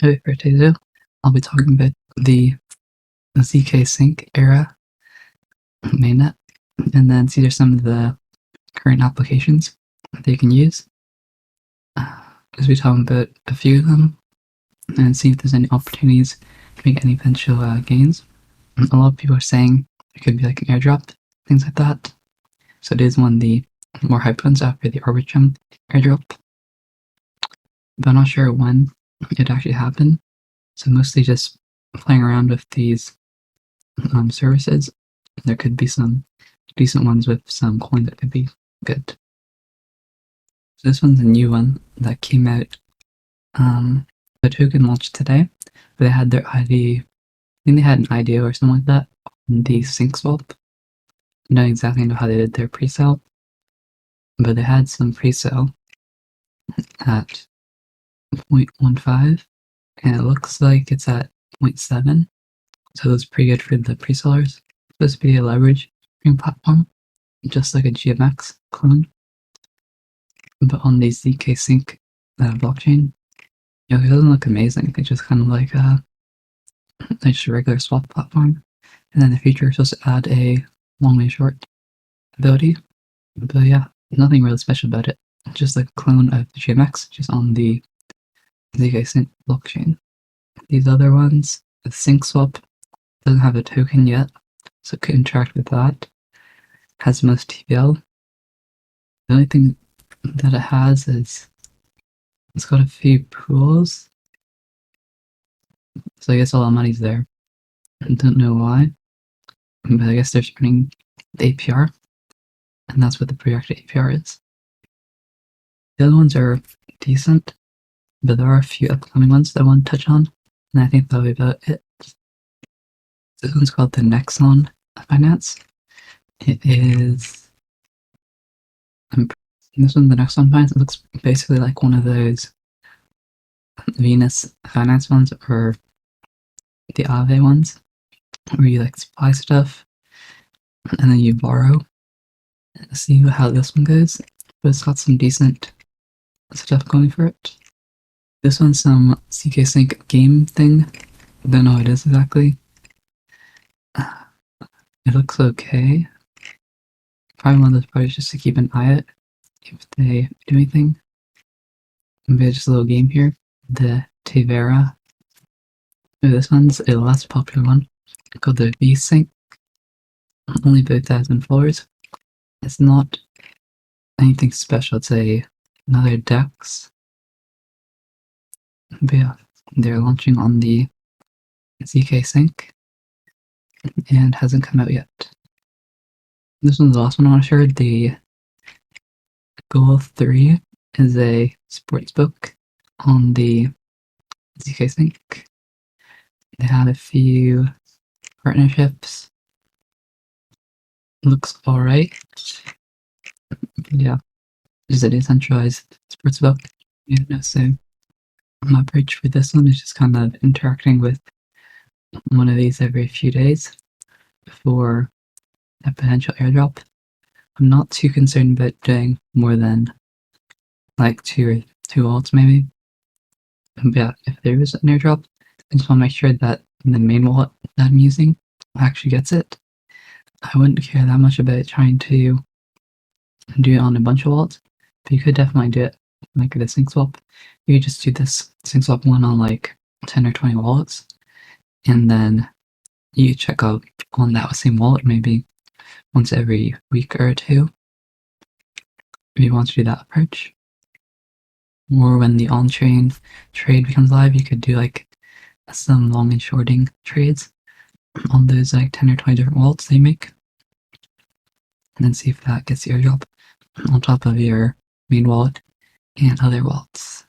For today's I'll be talking about the ZK Sync Era mainnet, and then see there's some of the current applications that you can use. As we talk about a few of them, and see if there's any opportunities to make any potential gains. A lot of people are saying it could be like an airdrop, things like that. So it is one of the more hyped ones after the Arbitrum airdrop, but I'm not sure when it actually happened. So mostly just playing around with these services. There could be some decent ones with some coin that could be good. So this one's a new one that came out. The token launched today, but they had their ID. I think they had an IDO or something like that on the sync swap. I don't exactly know how they did their pre-sale, but they had some pre-sale at 0.15, and it looks like it's at 0.7. So that's pretty good for the pre-sellers. It's supposed to be a leverage platform, just like a GMX clone, but on the ZK Sync blockchain. It doesn't look amazing. It's just kind of like just a regular swap platform. And then the feature is supposed to add a long and short ability. But yeah, nothing really special about it. It's just like a clone of the GMX, just on the ZK Sync blockchain. These other ones, the Sync Swap doesn't have a token yet, so it could interact with that. Has most TVL. The only thing that it has is it's got a few pools, so I guess all the money's there. I don't know why, but I guess they're spending the APR, and that's what the projected APR is. The other ones are decent, but there are a few upcoming ones that I want to touch on, and I think that'll be about it. This one's called the Nexon Finance. It is this one's the Nexon Finance. It looks basically like one of those Venus Finance ones, or the Aave ones, where you like supply stuff and then you borrow. Let's see how this one goes, but it's got some decent stuff going for it. This one's some ZK Sync game thing. Don't know what it is exactly. It looks okay. Probably one of those projects just to keep an eye out if they do anything. Maybe just a little game here. The tevaera. This one's a less popular one called the Zksync. Only about 1,000 followers. It's not anything special. It's another DEX. But yeah, they're launching on the ZK Sync and hasn't come out yet. This one's the last one I want to share. The goal3 is a sportsbook on the ZK Sync. They had a few partnerships. Looks alright. Yeah, just a decentralized sportsbook. Yeah, no, so my approach for this one is just kind of interacting with one of these every few days for a potential airdrop. I'm not too concerned about doing more than like two wallets maybe. But yeah, if there is an airdrop, I just want to make sure that the main wallet that I'm using actually gets it. I wouldn't care that much about trying to do it on a bunch of wallets, but you could definitely do it like the sync swap. You could just do this sync swap one on like 10 or 20 wallets, and then you check out on that same wallet maybe once every week or two if you want to do that approach. Or when the on-chain trade becomes live, you could do like some long and shorting trades on those like 10 or 20 different wallets they make, and then see if that gets the airdrop on top of your main wallet and other wallets.